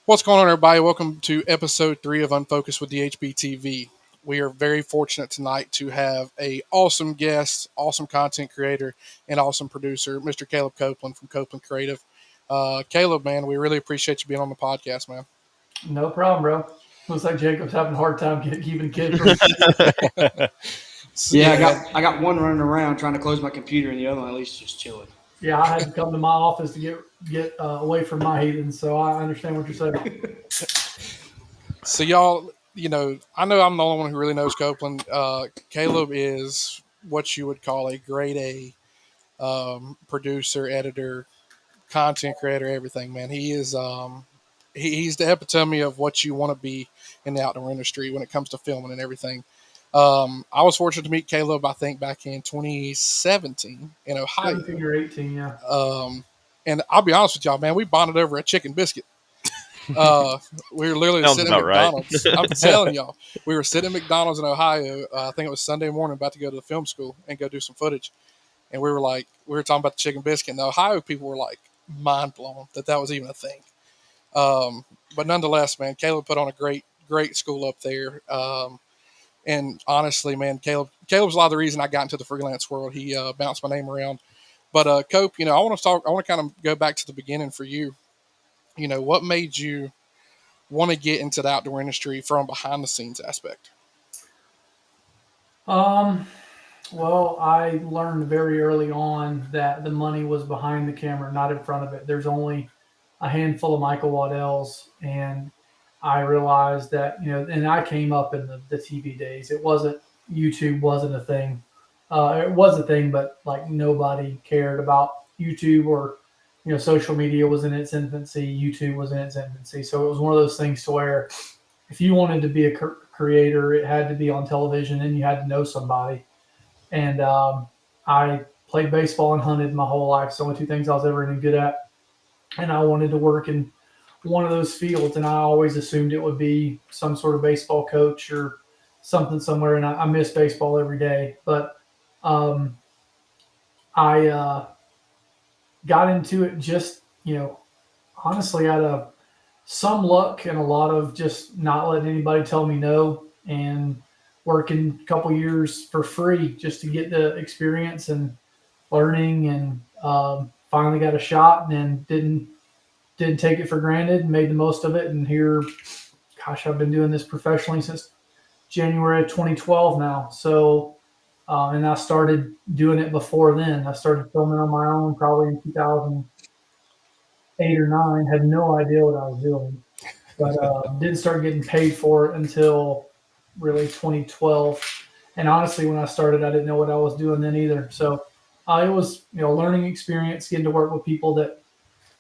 What's going on, everybody? Welcome to episode 3 of Unfocused with the HBTV. We are very fortunate tonight to have a awesome guest, awesome content creator, and awesome producer, Mr. Caleb Copeland from Copeland Creative. Caleb, man, we really appreciate you being on the podcast, man. No problem, bro. Looks like Jacob's having a hard time keeping kid from. Yeah, I got one running around trying to close my computer, and the other one at least just chilling. Yeah, I had to come to my office to get away from my heathens, so I understand what you're saying. So, y'all, I know I'm the only one who really knows Copeland. Caleb is what you would call a grade A producer, editor, content creator, everything, man. He is he's the epitome of what you want to be in the outdoor industry when it comes to filming and everything. I was fortunate to meet Caleb, I think, back in 2017 in Ohio. 17 or 18, yeah. And I'll be honest with y'all, man, we bonded over a chicken biscuit. We were literally Sounds sitting at about right. McDonald's. I'm telling y'all, we were sitting at McDonald's in Ohio. I think it was Sunday morning, about to go to the film school and go do some footage. And we were talking about the chicken biscuit. And the Ohio people were like mind blown that was even a thing. But nonetheless, man, Caleb put on a great school up there. And honestly, man, Caleb's a lot of the reason I got into the freelance world. He bounced my name around. But Cope, I want to kind of go back to the beginning for you. What made you want to get into the outdoor industry from behind the scenes aspect? Well, I learned very early on that the money was behind the camera, not in front of it. There's only a handful of Michael Waddell's, and I realized that, and I came up in the TV days. YouTube wasn't a thing. It was a thing, but like nobody cared about YouTube, or social media was in its infancy. YouTube was in its infancy. So it was one of those things to where if you wanted to be a creator, it had to be on television and you had to know somebody. And I played baseball and hunted my whole life. So only two things I was ever any good at. And I wanted to work in one of those fields. And I always assumed it would be some sort of baseball coach or something somewhere. And I miss baseball every day. But I got into it just, honestly out of some luck and a lot of just not letting anybody tell me no, and working a couple years for free just to get the experience and learning, and finally got a shot, and then didn't take it for granted, made the most of it. And here, gosh, I've been doing this professionally since January of 2012 now. So, and I started doing it before then. I started filming on my own probably in 2008 or 9. Had no idea what I was doing, but didn't start getting paid for it until really 2012. And honestly, when I started, I didn't know what I was doing then either. So it was, learning experience, getting to work with people that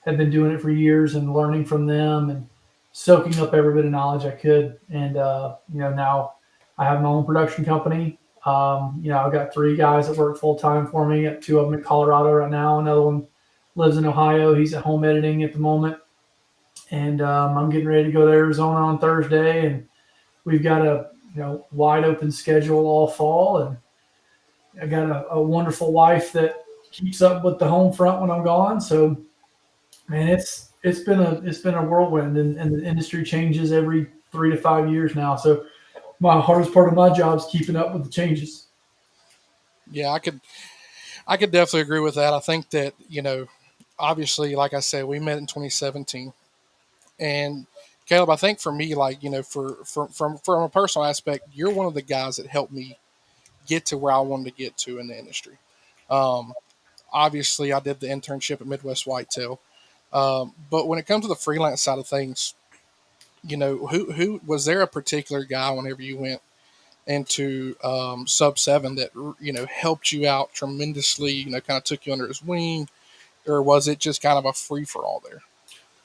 had been doing it for years and learning from them and soaking up every bit of knowledge I could. And, now I have my own production company. I've got 3 guys that work full time for me. Got 2 of them in Colorado right now. Another one lives in Ohio. He's at home editing at the moment. And I'm getting ready to go to Arizona on Thursday. And we've got a wide open schedule all fall. And I got a wonderful wife that keeps up with the home front when I'm gone. So, man, it's been a whirlwind, and the industry changes every 3 to 5 years now. So my hardest part of my job is keeping up with the changes. Yeah, I could definitely agree with that. I think that, obviously, like I said, we met in 2017. And Caleb, I think for me, from a personal aspect, you're one of the guys that helped me get to where I wanted to get to in the industry. Obviously, I did the internship at Midwest Whitetail. But when it comes to the freelance side of things, who was there a particular guy whenever you went into Sub 7 that helped you out tremendously, kind of took you under his wing, or was it just kind of a free for all there?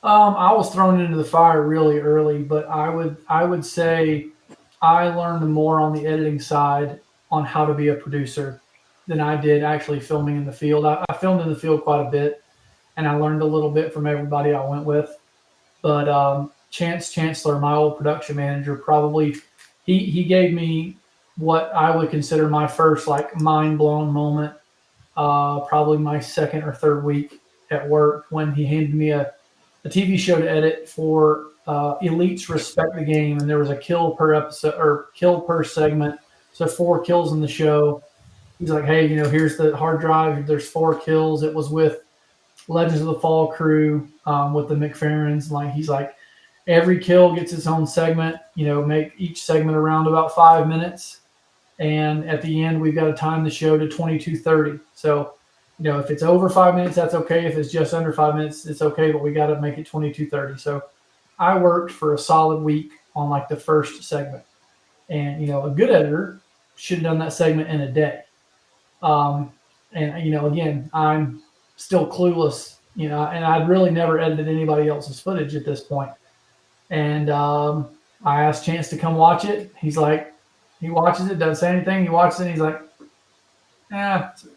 I was thrown into the fire really early, but I would say I learned more on the editing side on how to be a producer than I did actually filming in the field. I filmed in the field quite a bit, and I learned a little bit from everybody I went with. But Chance Chancellor, my old production manager, probably he gave me what I would consider my first mind blown moment. Probably my second or third week at work, when he handed me a a TV show to edit for Elites Respect the Game, and there was a kill per episode or kill per segment, so 4 kills in the show. He's like, hey, here's the hard drive. There's 4 kills. It was with Legends of the Fall crew with the McFerrins. Like he's like, every kill gets its own segment. Make each segment around about 5 minutes, and at the end we've got to time the show to 22:30. So, if it's over 5 minutes, that's okay. If it's just under 5 minutes, it's okay. But we got to make it 22:30. So, I worked for a solid week on like the first segment, and a good editor should have done that segment in a day. And again, I'm still clueless, and I'd really never edited anybody else's footage at this point. And I asked Chance to come watch it. He's like, he watches it, doesn't say anything. He watches it, and he's like,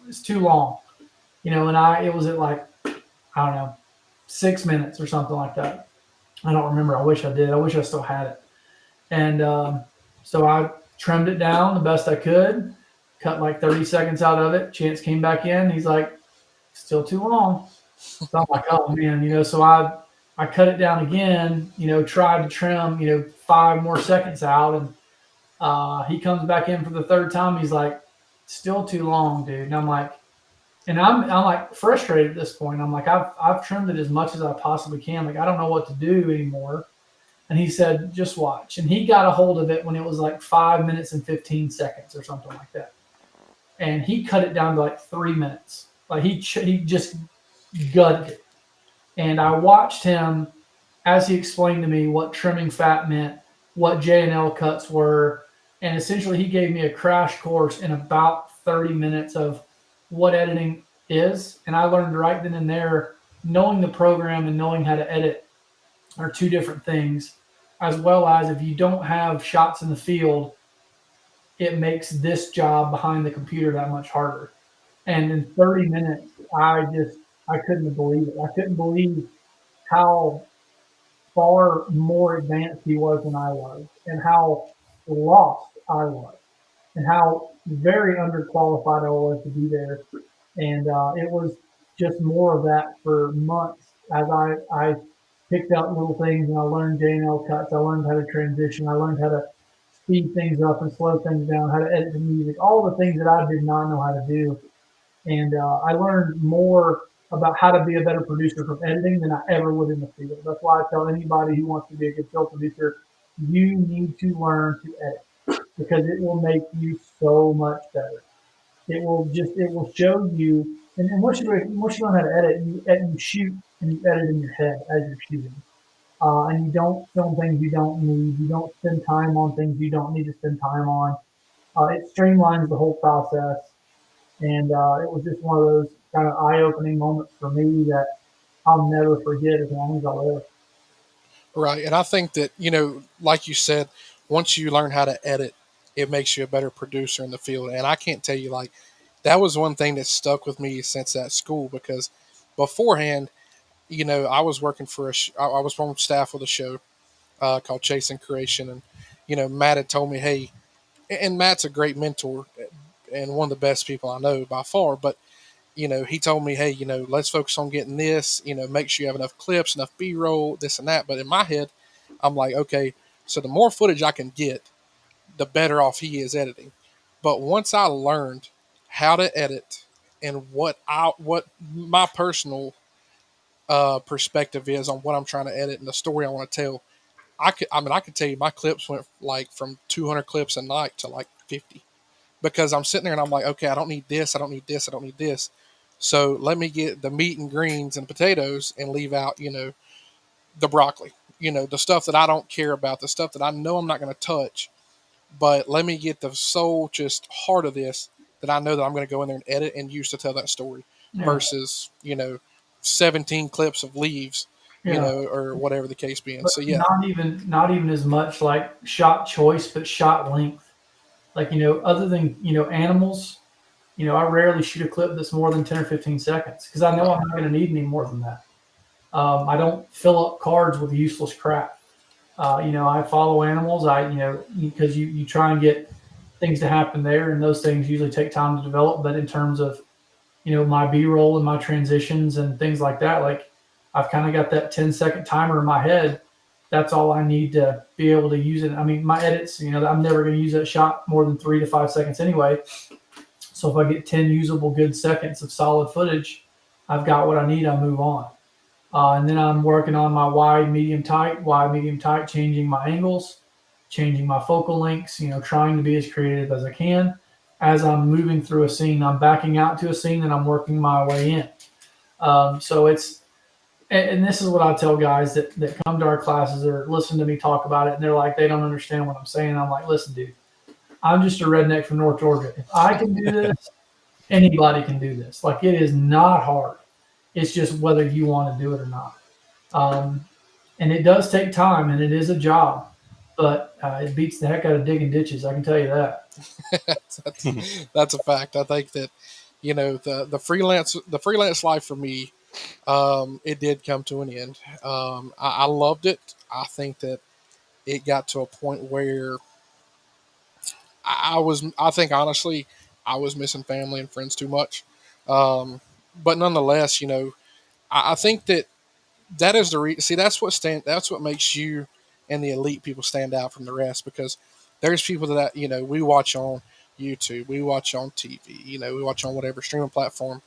it's too long, and it was at like, I don't know, 6 minutes or something like that. I don't remember. I wish I did. I wish I still had it. And so I trimmed it down the best I could, cut like 30 seconds out of it. Chance came back in. He's like, still too long. So I'm like, oh man, so I cut it down again, tried to trim, 5 more seconds out. And he comes back in for the third time. He's like, still too long, dude. And I'm like frustrated at this point. I'm like, I've trimmed it as much as I possibly can. Like, I don't know what to do anymore. And he said, just watch. And he got a hold of it when it was like 5 minutes and 15 seconds or something like that. And he cut it down to like 3 minutes. Like he just gutted it. And I watched him as he explained to me what trimming fat meant, what J&L cuts were. And essentially he gave me a crash course in about 30 minutes of what editing is. And I learned right then and there, knowing the program and knowing how to edit are 2 different things, as well as if you don't have shots in the field, it makes this job behind the computer that much harder. And in 30 minutes, I couldn't believe it. I couldn't believe how far more advanced he was than I was, and how lost I was, and how very underqualified I was to be there. And it was just more of that for months as I picked out little things, and I learned J&L cuts. I learned how to transition. I learned how to speed things up and slow things down, how to edit the music, all the things that I did not know how to do. And I learned more about how to be a better producer from editing than I ever would in the field. That's why I tell anybody who wants to be a good film producer, you need to learn to edit, because it will make you so much better. It will show you. And once you learn how to edit, you shoot and you edit in your head as you're shooting. And you don't film things you don't need. You don't spend time on things you don't need to spend time on. It streamlines the whole process. And it was just one of those kind of eye-opening moments for me that I'll never forget as long as I live. Right. And I think that, like you said, once you learn how to edit, it makes you a better producer in the field. And I can't tell you, like, that was one thing that stuck with me since that school, because beforehand, I was working I was on staff with a show called Chasing Creation. And, Matt had told me, hey, and Matt's a great mentor and one of the best people I know by far. But, he told me, hey, let's focus on getting this, make sure you have enough clips, enough B-roll, this and that. But in my head, I'm like, okay, so the more footage I can get, the better off he is editing. But once I learned how to edit and what my personal perspective is on what I'm trying to edit and the story I want to tell, I could tell you my clips went like from 200 clips a night to like 50, because I'm sitting there and I'm like, okay, I don't need this, I don't need this, I don't need this. So let me get the meat and greens and potatoes and leave out, the broccoli, the stuff that I don't care about, the stuff that I know I'm not going to touch. But let me get the soul just heart of this that I know that I'm going to go in there and edit and use to tell that story, versus, 17 clips of leaves, or whatever the case being. But so yeah, not even as much like shot choice, but shot length. Like, other than, animals, I rarely shoot a clip that's more than 10 or 15 seconds, because I know I'm not going to need any more than that. I don't fill up cards with useless crap. I follow animals. Because you try and get things to happen there, and those things usually take time to develop. But in terms of, my B-roll and my transitions and things like that, like, I've kind of got that 10-second timer in my head. That's all I need to be able to use it. I mean, my edits, I'm never going to use that shot more than 3 to 5 seconds anyway. So if I get 10 usable good seconds of solid footage, I've got what I need. I move on. And then I'm working on my wide, medium, tight, changing my angles, changing my focal lengths, trying to be as creative as I can. As I'm moving through a scene, I'm backing out to a scene and I'm working my way in. So and this is what I tell guys that come to our classes or listen to me talk about it, and they're like, they don't understand what I'm saying. I'm like, listen, dude, I'm just a redneck from North Georgia. If I can do this, anybody can do this. Like, it is not hard. It's just whether you want to do it or not. And it does take time, and it is a job, but it beats the heck out of digging ditches. I can tell you that. That's a fact. I think that the freelance life for me, it did come to an end. I loved it. I think that it got to a point where I think honestly, I was missing family and friends too much. But nonetheless, I think that is see, that's what makes you and the elite people stand out from the rest, because there's people that, we watch on YouTube, we watch on TV, we watch on whatever streaming platform,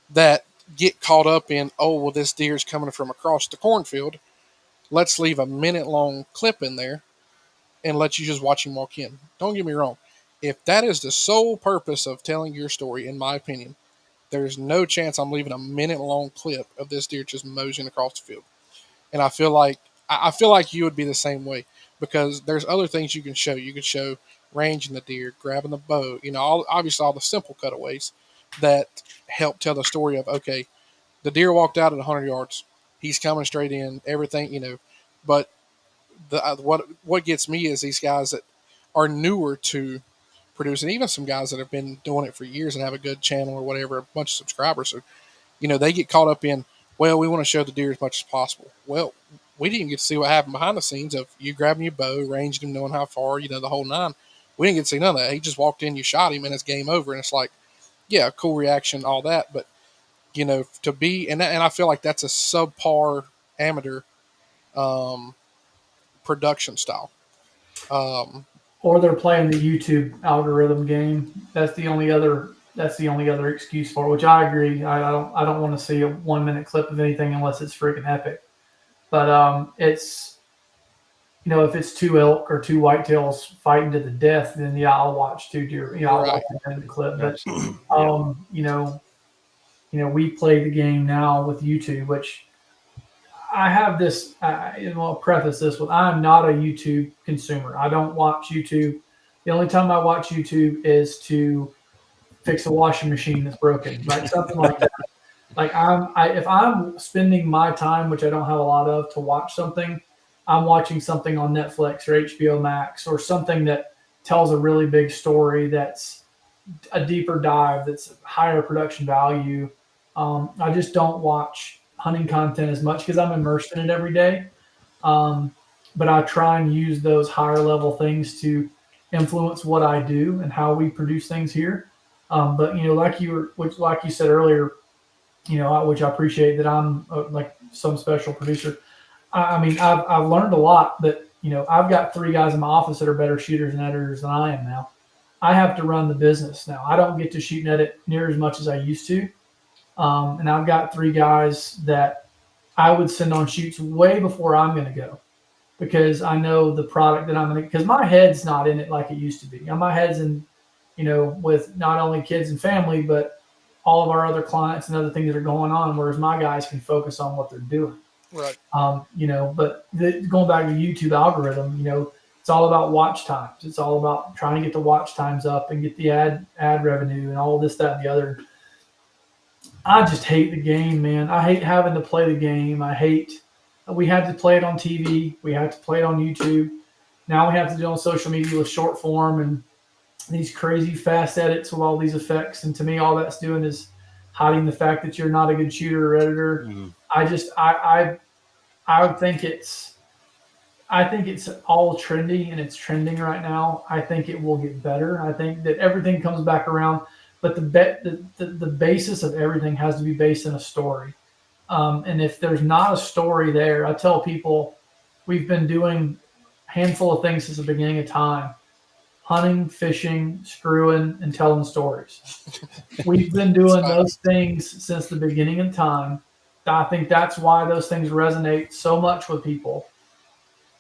that get caught up in, oh, well, this deer's coming from across the cornfield. Let's leave a minute long clip in there and let you just watch him walk in. Don't get me wrong. If that is the sole purpose of telling your story, in my opinion, there's no chance I'm leaving a minute long clip of this deer just moseying across the field. And I feel like you would be the same way, because there's other things you can show. You can show ranging the deer, grabbing the bow, obviously all the simple cutaways that help tell the story of, okay, the deer walked out at 100 yards. He's coming straight in, everything, but what gets me is these guys that are newer to producing, even some guys that have been doing it for years and have a good channel or whatever, a bunch of subscribers. So, they get caught up in, well, we want to show the deer as much as possible. Well, we didn't get to see what happened behind the scenes of you grabbing your bow, ranging him, knowing how far, the whole nine. We didn't get to see none of that. He just walked in, you shot him, and it's game over. And it's like, yeah, cool reaction, all that. But, to be, and I feel like that's a subpar amateur production style. Or they're playing the YouTube algorithm game. That's the only other excuse for it, which I agree. I don't want to see a 1 minute clip of anything unless it's freaking epic. But it's, if it's 2 elk or 2 whitetails fighting to the death, then yeah, I'll watch 2 deer. I'll watch a minute clip. But we play the game now with YouTube, which I have this. I'll preface this with, I'm not a YouTube consumer. I don't watch YouTube. The only time I watch YouTube is to fix a washing machine that's broken, like something like that. Like if I'm spending my time, which I don't have a lot of, to watch something, I'm watching something on Netflix or HBO Max or something that tells a really big story, that's a deeper dive, that's higher production value. I just don't watch hunting content as much because I'm immersed in it every day. But I try and use those higher level things to influence what I do and how we produce things here. But like you said earlier, which I appreciate, that I'm like some special producer. I mean, I've learned a lot, but I've got 3 guys in my office that are better shooters and editors than I am now. I have to run the business now. I don't get to shoot and edit near as much as I used to. And I've got 3 guys that I would send on shoots way before I'm going to go, because I know the product that I'm going to, because my head's not in it like it used to be. My head's in, with not only kids and family, but all of our other clients and other things that are going on, whereas my guys can focus on what they're doing. Right. But going back to the YouTube algorithm, it's all about watch times. It's all about trying to get the watch times up and get the ad revenue and all this, that, and the other. I just hate the game, man. I hate having to play the game. We had to play it on TV. We had to play it on YouTube. Now we have to do it on social media with short form and these crazy fast edits with all these effects. And to me, all that's doing is hiding the fact that you're not a good shooter or editor. Mm-hmm. I think it's all trendy, and it's trending right now. I think it will get better. I think that everything comes back around, but the basis of everything has to be based in a story. And if there's not a story there, I tell people we've been doing a handful of things since the beginning of time: hunting, fishing, screwing, and telling stories. We've been It's doing fine. those things since the beginning of time. I think that's why those things resonate so much with people,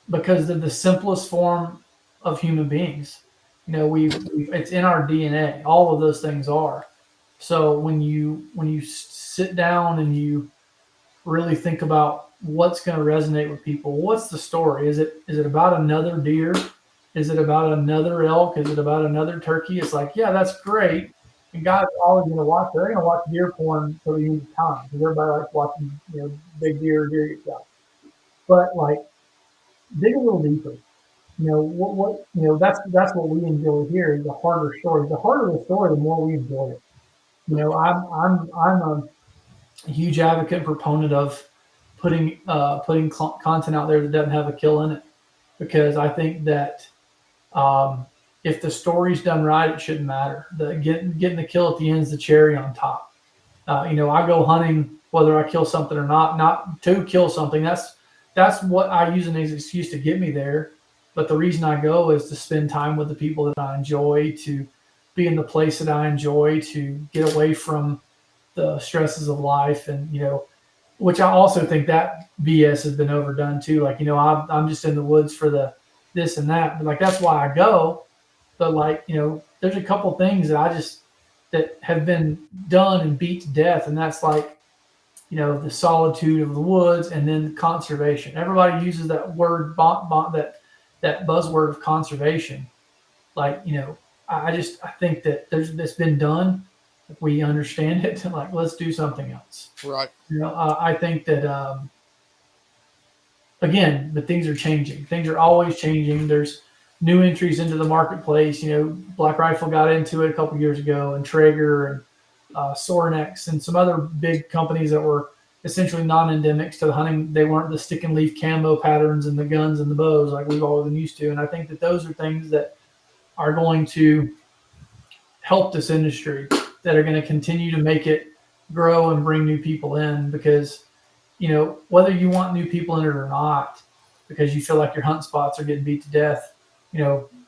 because they're the simplest form of human beings. We've it's in our DNA. All of those things are. So when you sit down and you really think about what's going to resonate with people, what's the story? Is it about another deer? Is it about another elk? Is it about another turkey? It's like, yeah, that's great. And guys are always going to watch. They're going to watch deer porn till the end of time because everybody likes watching, big deer get shot. But like, dig a little deeper. That's what we enjoy here is the harder stories. The harder the story, the more we enjoy it. I'm a huge advocate and proponent of putting content out there that doesn't have a kill in it, because I think that um, if the story's done right, it shouldn't matter. The getting the kill at the end is the cherry on top. I go hunting whether I kill something or not to kill something. That's what I use as an excuse to get me there. But the reason I go is to spend time with the people that I enjoy, to be in the place that I enjoy, to get away from the stresses of life, and which I also think that BS has been overdone too. Like, I'm just in the woods for the this and that, but like that's why I go. But like, there's a couple things that have been done and beat to death, and that's like, the solitude of the woods, and then conservation. Everybody uses that word, that buzzword of conservation. Like, I think that that's been done. If we understand it, like, let's do something else. Right. I think that again, the things are changing. Things are always changing. There's new entries into the marketplace. Black Rifle got into it a couple years ago, and Traeger and Sorinex and some other big companies that were essentially non-endemics to the hunting. They weren't the stick and leaf camo patterns and the guns and the bows like we've always been used to. And I think that those are things that are going to help this industry, that are going to continue to make it grow and bring new people in, because whether you want new people in it or not, because you feel like your hunt spots are getting beat to death,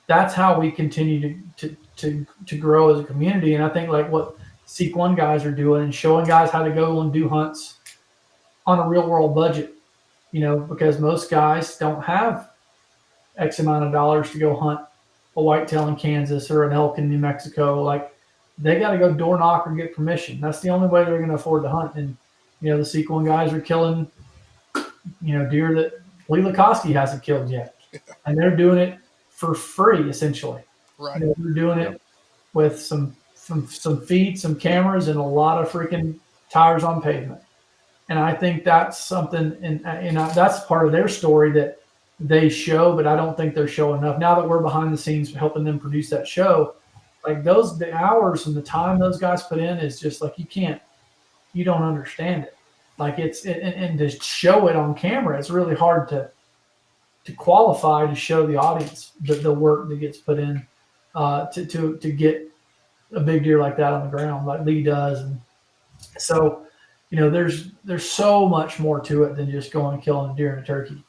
that's how we continue to grow as a community. And I think like what Seek One guys are doing and showing guys how to go and do hunts on a real world budget, because most guys don't have X amount of dollars to go hunt a whitetail in Kansas or an elk in New Mexico. Like, they got to go door knock or get permission. That's the only way they're going to afford to hunt. And the Seek One guys are killing deer that Lee Lakoski hasn't killed yet, and they're doing it for free essentially. Right. They're doing it with some feet, some cameras, and a lot of freaking tires on pavement. And I think that's something, and that's part of their story that they show, but I don't think they're showing enough. Now that we're behind the scenes helping them produce that show, like the hours and the time those guys put in is just like, you don't understand it. Like and to show it on camera, it's really hard to qualify to show the audience the work that gets put in to get a big deer like that on the ground, like Lee does. And so, there's so much more to it than just going and killing a deer and a turkey.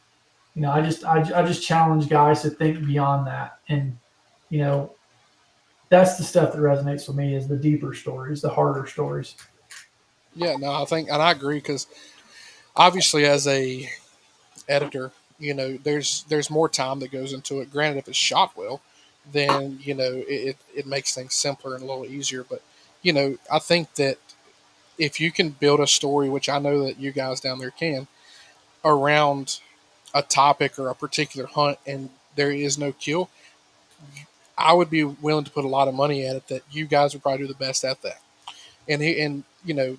I just challenge guys to think beyond that, and you know, that's the stuff that resonates with me, is the deeper stories, the harder stories. Yeah. No, I think, and I agree because obviously, as a editor, there's more time that goes into it. Granted, if it's shot well, then it makes things simpler and a little easier. But I think that if you can build a story, which I know that you guys down there can, around a topic or a particular hunt, and there is no kill, I would be willing to put a lot of money at it that you guys would probably do the best at that. And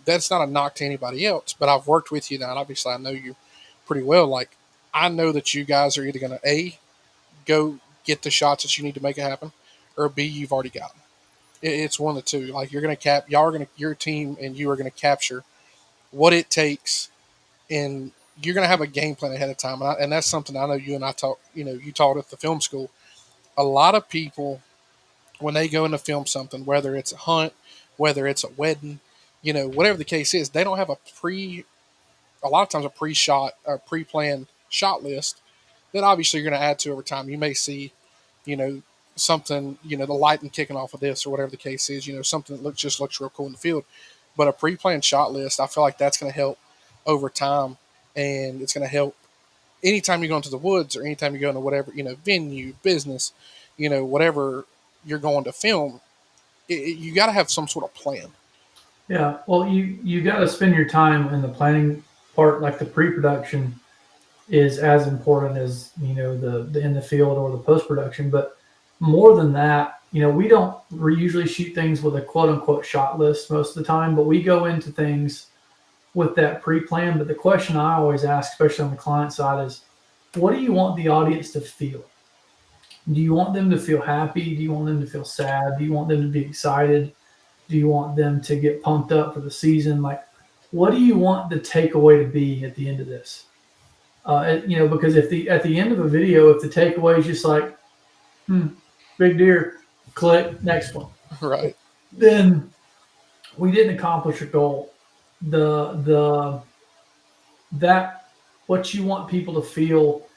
that's not a knock to anybody else, but I've worked with you now, and obviously I know you pretty well. Like, I know that you guys are either going to A, go get the shots that you need to make it happen, or B, you've already got them. It's one of the two. Like, you're going to y'all are going to, your team and you are going to capture what it takes, and you're going to have a game plan ahead of time. And that's something I know you and I taught. You taught at the film school. A lot of people, when they go in to film something, whether it's a hunt, whether it's a wedding, whatever the case is, they don't have a a lot of times a pre-shot or pre-planned shot list that obviously you're going to add to over time. You may see, you know, something, the lighting kicking off of this or whatever the case is, something that looks real cool in the field. But a pre-planned shot list, I feel like that's going to help over time, and it's going to help anytime you go into the woods or anytime you go into whatever venue, business, whatever you're going to film. You got to have some sort of plan. Yeah, well, you got to spend your time in the planning part, like the pre-production is as important as the in the field or the post-production. But more than that, we usually shoot things with a quote unquote shot list most of the time, but we go into things with that pre-plan. But the question I always ask, especially on the client side, is what do you want the audience to feel? Do you want them to feel happy? Do you want them to feel sad? Do you want them to be excited? Do you want them to get pumped up for the season? Like, what do you want the takeaway to be at the end of this? Because if the at the end of a video, if the takeaway is just like, big deer, click, next one, Right. then we didn't accomplish a goal. The that what you want people to feel,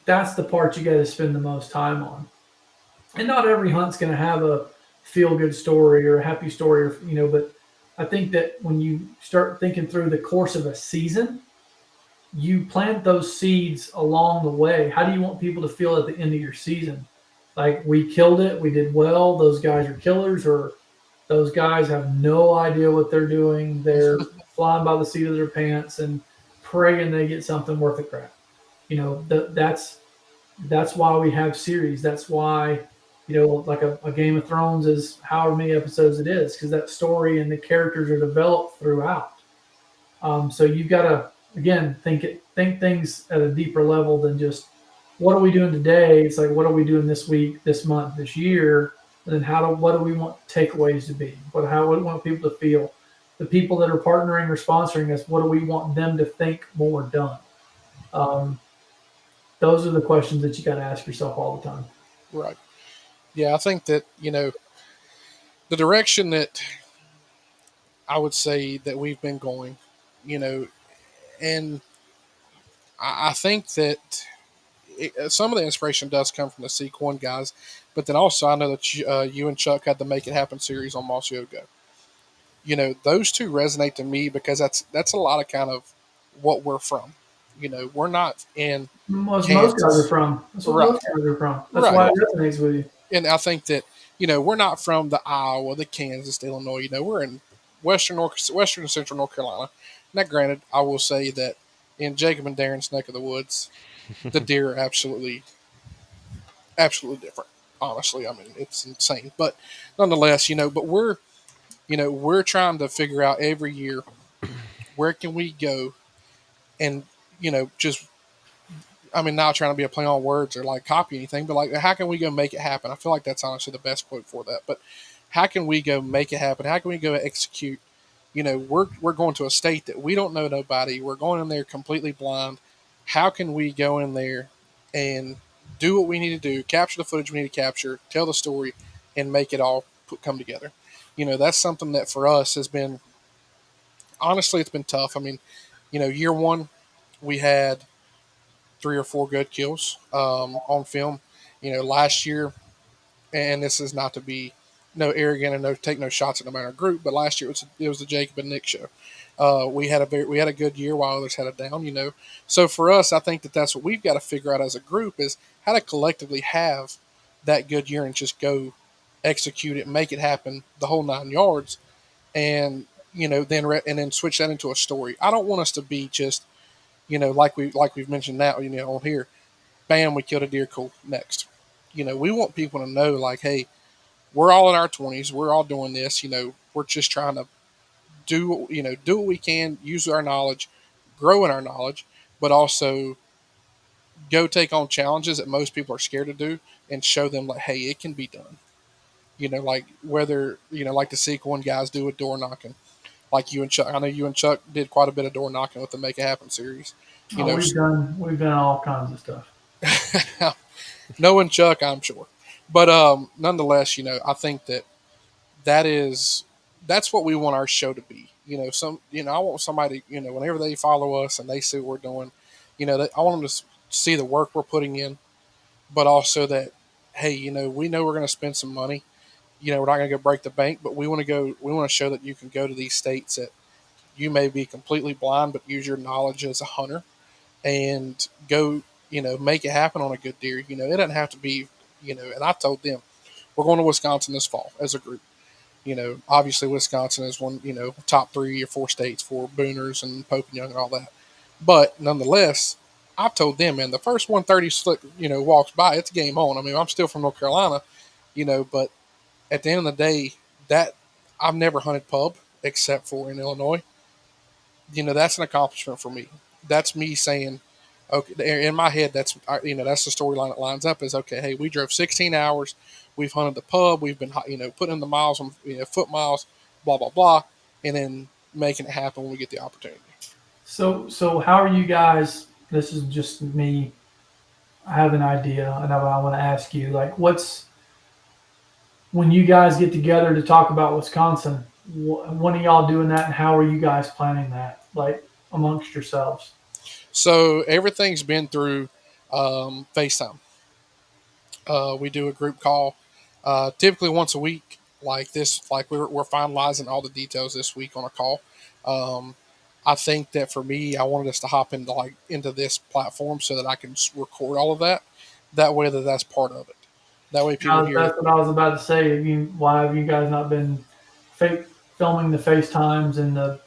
that's the part you got to spend the most time on. And not every hunt's going to have a feel good story or a happy story, but I think that when you start thinking through the course of a season, you plant those seeds along the way. How do you want people to feel at the end of your season? Like, we killed it, we did well, those guys are killers, or those guys have no idea what they're doing. They're flying by the seat of their pants and praying they get something worth a crap. That's why we have series. That's why, like a Game of Thrones is however many episodes it is, because that story and the characters are developed throughout. So you've got to, again, think things at a deeper level than just what are we doing today. It's like, what are we doing this week, this month, this year, and then what do we want takeaways to be? What do we want people to feel? The people that are partnering or sponsoring us, what do we want them to think more done? Those are the questions that you got to ask yourself all the time. Right. Yeah, I think that the direction that I would say that we've been going, and I think that some of the inspiration does come from the Sequin guys, but then also I know that you and Chuck had the Make It Happen series on Moss Yoga. Those two resonate to me because that's a lot of kind of what we're from. We're not in Most guys are Kansas, from. That's what right? most guys are from. That's Right. why it resonates with you. And I think that we're not from the Iowa, the Kansas, the Illinois. We're in western and central North Carolina. Now, granted, I will say that in Jacob and Darren's neck of the woods, the deer are absolutely different. Honestly, I mean, it's insane. But nonetheless, but we're trying to figure out every year where can we go and just, I mean, not trying to be a play on words or like copy anything, but like, how can we go make it happen? I feel like that's honestly the best quote for that. But how can we go make it happen? How can we go execute? We're going to a state that we don't know nobody. We're going in there completely blind. How can we go in there and do what we need to do, capture the footage we need to capture, tell the story, and make it all come together? That's something that for us has been, honestly, it's been tough. I mean, year one, we had 3 or 4 good kills on film. Last year, and this is not to be no arrogant and take no shots at no matter group, but last year it was the Jacob and Nick show. We had a good year while others had a down. So for us, I think that that's what we've got to figure out as a group is how to collectively have that good year and just go execute it, make it happen, the whole 9 yards, and then switch that into a story. I don't want us to be just like we've mentioned now on here. Bam, we killed a deer. Cool. Next. We want people to know, like, hey, we're all in our 20s. We're all doing this. We're just trying to do what we can, use our knowledge, grow in our knowledge, but also go take on challenges that most people are scared to do and show them, like, hey, it can be done. Like whether, like the Sequin guys do with door knocking. Like you and Chuck. I know you and Chuck did quite a bit of door knocking with the Make It Happen series. We've done all kinds of stuff. Knowing Chuck, I'm sure. But nonetheless, I think that's what we want our show to be. I want somebody, whenever they follow us and they see what we're doing, I want them to see the work we're putting in, but also that, hey, we know we're going to spend some money. We're not going to go break the bank, but we want to show that you can go to these states that you may be completely blind, but use your knowledge as a hunter and go, make it happen on a good deer. It doesn't have to be, and I told them we're going to Wisconsin this fall as a group. Obviously Wisconsin is one, top 3 or 4 states for booners and Pope and Young and all that. But nonetheless, I've told them, man, the first 130 slip, walks by, it's game on. I mean, I'm still from North Carolina, but at the end of the day, that I've never hunted pub except for in Illinois. That's an accomplishment for me. That's me saying, okay, in my head, that's the storyline that lines up is okay. Hey, we drove 16 hours, we've hunted the pub, we've been putting in the miles on foot miles, blah blah blah, and then making it happen when we get the opportunity. So how are you guys? This is just me. I have an idea, and I want to ask you, like, what's when you guys get together to talk about Wisconsin? When are y'all doing that, and how are you guys planning that, like amongst yourselves? So everything's been through FaceTime. We do a group call, typically once a week. Like this, like we're finalizing all the details this week on a call. Um, I think that for me, I wanted us to hop into this platform so that I can record all of that. That way, that's part of it. That way, people hear it. That's what I was about to say. Why have you guys not been fake filming the FaceTimes and the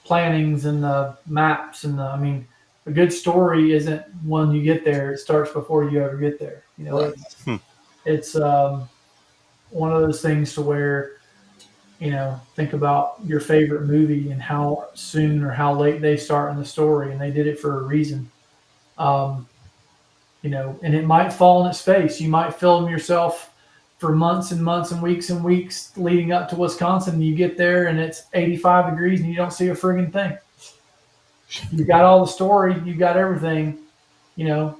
plannings and the maps and I mean, a good story isn't when you get there. It starts before you ever get there. Right. It's one of those things to where think about your favorite movie and how soon or how late they start in the story, and they did it for a reason. Um, and it might fall in its space. You might film yourself for months and months and weeks leading up to Wisconsin. You get there and it's 85 degrees and you don't see a friggin' thing. You got all the story, you got everything. You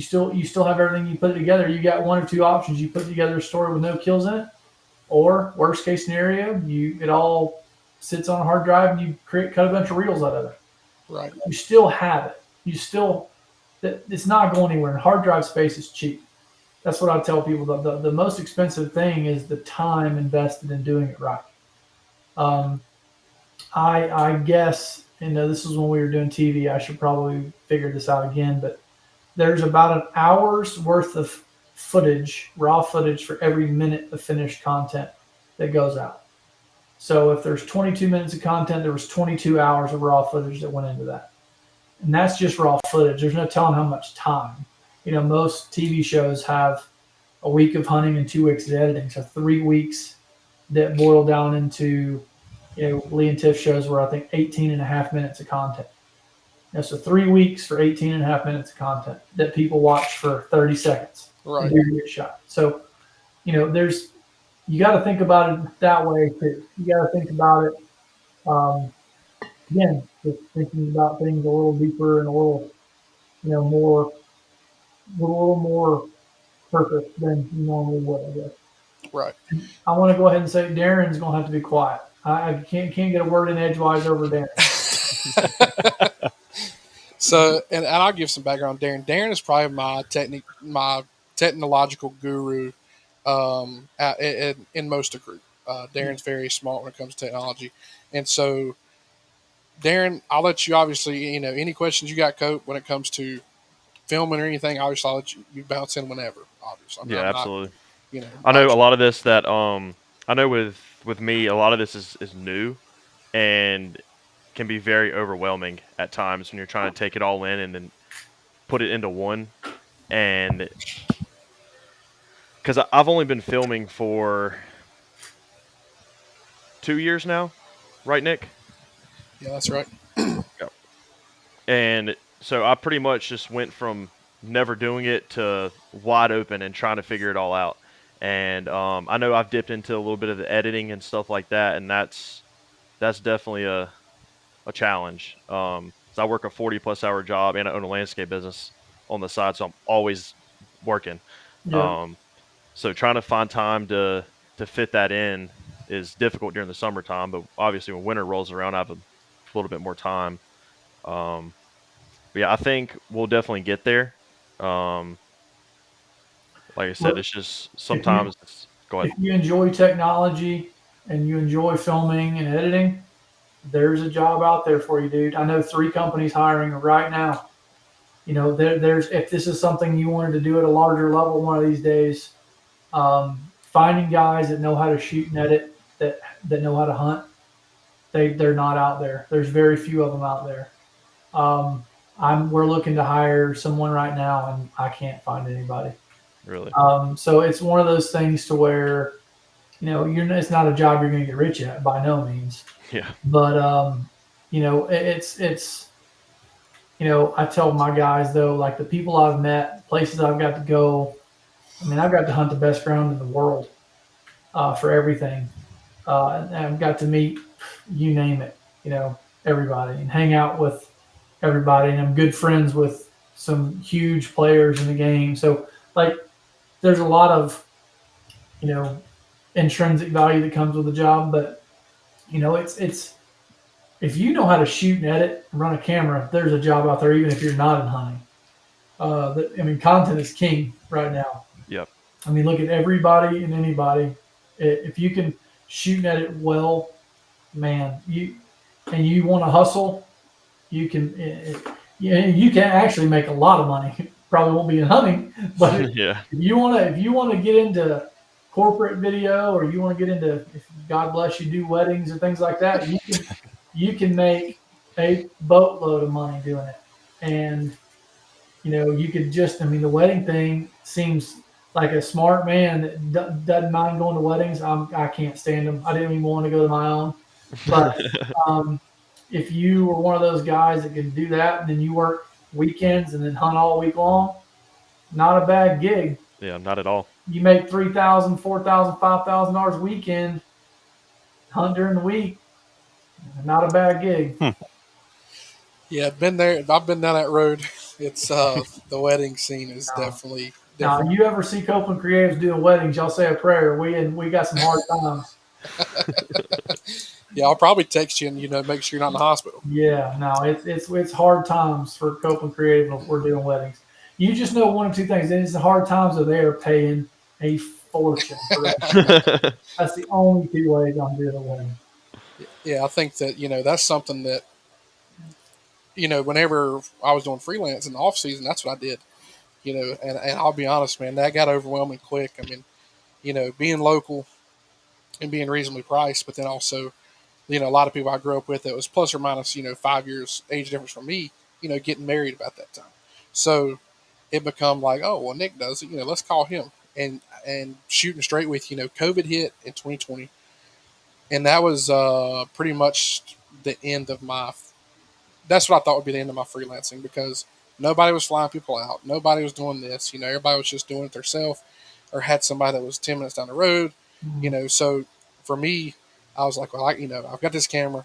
still have everything. You put it together. You got one or two options. You put together a story with no kills in it, or worst case scenario, it all sits on a hard drive and you cut a bunch of reels out of it. Right. You still have it. It's not going anywhere. And hard drive space is cheap. That's what I tell people. The most expensive thing is the time invested in doing it right. Um, I guess this is when we were doing TV. I should probably figure this out again, but there's about an hour's worth of footage, raw footage, for every minute of finished content that goes out. So if there's 22 minutes of content, there was 22 hours of raw footage that went into that. And that's just raw footage. There's no telling how much time. Most TV shows have a week of hunting and 2 weeks of editing. So 3 weeks that boil down into, Lee and Tiff shows were, I think, 18 and a half minutes of content. So 3 weeks for 18 and a half minutes of content that people watch for 30 seconds. Right. Get shot. So, you got to think about it that way too. You got to think about it, again, just thinking about things a little deeper and a little, more, with a little more purpose than you normally would, I guess. Right. I want to go ahead and say Darren's going to have to be quiet. I can't get a word in edgewise over Darren. So, and I'll give some background. Darren is probably my technological guru in most of group. Darren's very smart when it comes to technology, and so Darren, I'll let you obviously any questions you got, Cope, when it comes to filming or anything. Obviously, I'll let you bounce in whenever. Obviously, yeah, absolutely. Not, I know a lot of this that I know with me, a lot of this is new and can be very overwhelming at times when you're trying to take it all in and then put it into one. And because I've only been filming for 2 years now, right, Nick? Yeah, that's right. Yep. And so I pretty much just went from never doing it to wide open and trying to figure it all out. And I know I've dipped into a little bit of the editing and stuff like that, and that's definitely a challenge. So I work a 40+ hour job and I own a landscape business on the side, so I'm always working. Yeah. So trying to find time to fit that in is difficult during the summertime. But obviously, when winter rolls around, I have a little bit more time. Um, but yeah, I think we'll definitely get there. Um, like I said, Look, it's just if you sometimes. Go ahead. if you enjoy technology and you enjoy filming and editing, there's a job out there for you, dude. I know 3 companies hiring right now. There's if this is something you wanted to do at a larger level one of these days, finding guys that know how to shoot and edit, that know how to hunt, they're not out there. There's very few of them out there. Um, we're looking to hire someone right now, and I can't find anybody. Really? So it's one of those things to where it's not a job you're going to get rich at by no means. Yeah. But it's I tell my guys though, like the people I've met, places I've got to go. I mean, I've got to hunt the best ground in the world for everything, and I've got to meet, you name it, everybody, and hang out with everybody, and I'm good friends with some huge players in the game. So, like, there's a lot of you know intrinsic value that comes with the job, but it's if you know how to shoot and edit and run a camera, there's a job out there, even if you're not in hunting. I mean, content is king right now. Yep. I mean, look at everybody and anybody. If you can shoot and edit well, man, you want to hustle, you can. You can actually make a lot of money. Probably won't be in hunting, but if Yeah. you want to get into corporate video, or you want to get into, if God bless you, do weddings or things like that, you can make a boatload of money doing it. And you could just, I mean, the wedding thing seems like a smart man that doesn't mind going to weddings. I can't stand them. I didn't even want to go to my own. But um, if you were one of those guys that can do that, and then you work weekends and then hunt all week long, not a bad gig. Yeah. Not at all. You make $3,000, $4,000, $5,000 a weekend, hunt during the week, not a bad gig. Yeah, been there. I've been down that road. It's the wedding scene is No. definitely Now, different. you ever see Copeland Creatives doing weddings? Y'all say a prayer. We got some hard times. Yeah, I'll probably text you and make sure you're not in the hospital. Yeah, no, it's hard times for Copeland Creative if we're doing weddings. You just know one of two things. It's the hard times that they are paying a fortune for that. That's the only 2 ways I'm doing a wedding. Yeah, I think that that's something that whenever I was doing freelance in the off season, that's what I did. And I'll be honest, man, that got overwhelming quick. I mean, being local and being reasonably priced, but then also a lot of people I grew up with that was plus or minus 5 years age difference from me, getting married about that time. So it become like, oh well, Nick does it, let's call him. And shooting straight with COVID hit in 2020, and that was pretty much the end of my. That's what I thought would be the end of my freelancing, because nobody was flying people out, nobody was doing this. Everybody was just doing it themselves, or had somebody that was 10 minutes down the road. So for me, I was like, well, I've got this camera.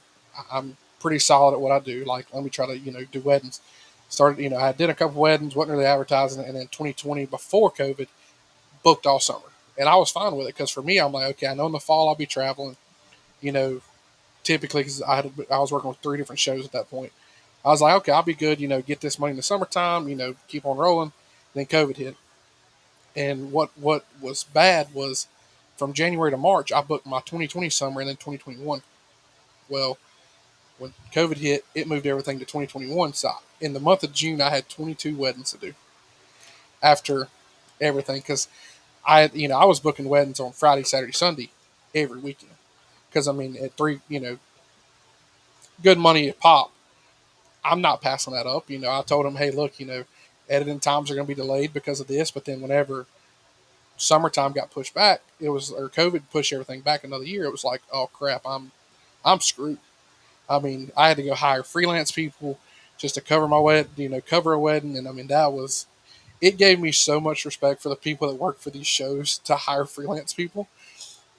I'm pretty solid at what I do. Like, let me try to do weddings. Started, I did a couple weddings, wasn't really advertising, and then 2020 before COVID, booked all summer, and I was fine with it, because for me, I'm like, okay, I know in the fall I'll be traveling. You know, typically, because I was working with 3 different shows at that point. I was like, okay, I'll be good. Get this money in the summertime. Keep on rolling. Then COVID hit, and what was bad was from January to March, I booked my 2020 summer and then 2021. Well, when COVID hit, it moved everything to 2021. So in the month of June, I had 22 weddings to do after everything, because I was booking weddings on Friday, Saturday, Sunday every weekend, because I mean at good money a pop. I'm not passing that up. I told them, hey, look, editing times are going to be delayed because of this. But then whenever summertime got pushed back, or COVID pushed everything back another year. It was like, oh crap, I'm screwed. I mean, I had to go hire freelance people just to cover my wedding, cover a wedding, and I mean it gave me so much respect for the people that work for these shows to hire freelance people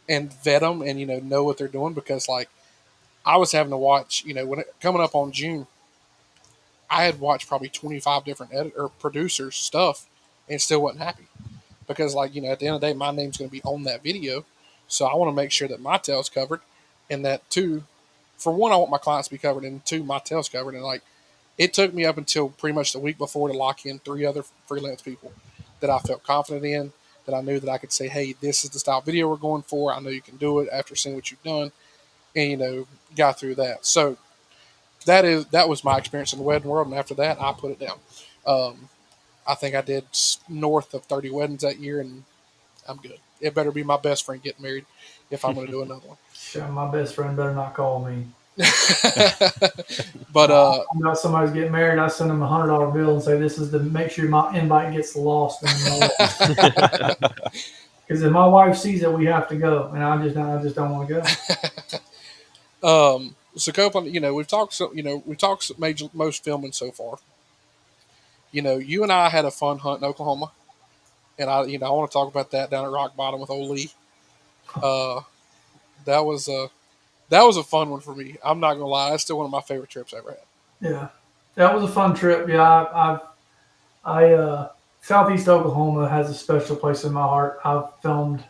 and vet them and know what they're doing, because like I was having to watch when coming up on June, I had watched probably 25 different editor producers stuff and still wasn't happy, because like at the end of the day my name's going to be on that video. So I want to make sure that my tail's covered, and that two, for one, I want my clients to be covered, and two, my tail's covered. And like, it took me up until pretty much the week before to lock in 3 other freelance people that I felt confident in, that I knew that I could say, hey, this is the style video we're going for. I know you can do it after seeing what you've done, and got through that. So that was my experience in the wedding world, and after that, I put it down. I think I did north of 30 weddings that year, and I'm good. It better be my best friend getting married if I'm going to do another one. Sure, my best friend better not call me. But I know somebody's getting married. I send them $100 bill and say, "This is to make sure my invite gets lost." Because if my wife sees it, we have to go, and I just don't want to go. So Copeland, we've talked. We've talked most filming so far. You and I had a fun hunt in Oklahoma, and I want to talk about that down at Rock Bottom with old Lee. That was a fun one for me. I'm not gonna lie, that's still one of my favorite trips I ever had. Yeah, that was a fun trip. Yeah, Southeast Oklahoma has a special place in my heart. I've filmed,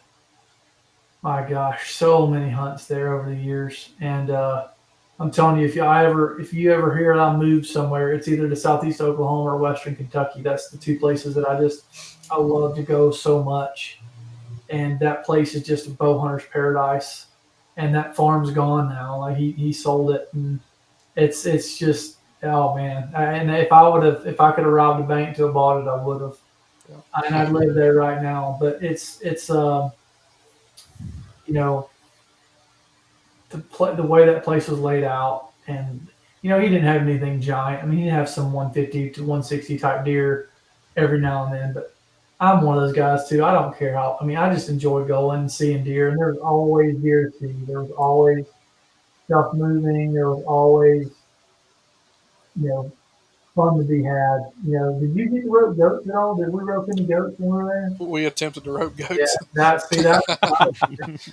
my gosh, so many hunts there over the years, and I'm telling you, if you ever hear I moved somewhere, it's either to Southeast Oklahoma or Western Kentucky. That's the two places that I love to go so much. And that place is just a bow hunter's paradise. And that farm's gone now. Like he sold it, and it's just, oh man. And if I could have robbed a bank to have bought it, I would have. Yeah. And I live there right now. But it's the way that place was laid out, and he didn't have anything giant. I mean, he didn't have some 150 to 160 type deer every now and then, but I'm one of those guys too. I don't care how. I mean, I just enjoy going and seeing deer, and there's always deer to see. There was always stuff moving. There was always, fun to be had. Did you get to rope goats at all? Did we rope any goats when we were there? We attempted to rope goats. Yeah,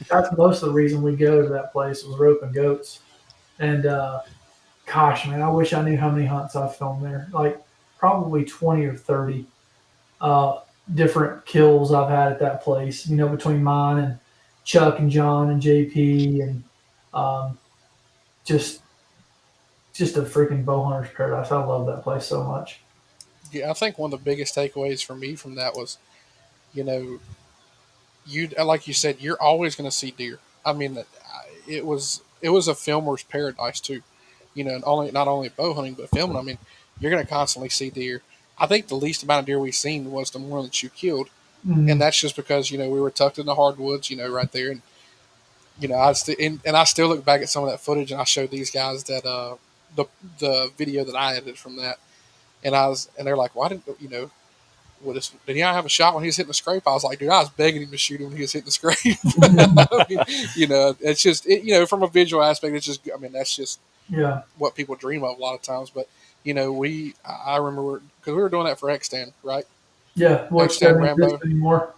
that's most of the reason we go to that place was roping goats. And gosh, man, I wish I knew how many hunts I've filmed there. Like probably 20 or 30 different kills I've had at that place. Between mine and Chuck and John and JP, and just a freaking bow hunter's paradise. I love that place so much. Yeah, I think one of the biggest takeaways for me from that was, you like you said, you're always going to see deer. I mean, it was a filmer's paradise too. Not only bow hunting but filming. I mean, you're going to constantly see deer. I think the least amount of deer we've seen was the one that you killed, and that's just because we were tucked in the hardwoods, right there, and I still look back at some of that footage, and I showed these guys that the video that I edited from that, and they're like, why did did he not have a shot when he was hitting the scrape? I was like, dude, I was begging him to shoot him when he was hitting the scrape. I mean, it's just from a visual aspect, it's just, I mean, that's just what people dream of a lot of times. But I remember because we were doing that for X-Stand, right? Yeah, X-Stand Rambo anymore.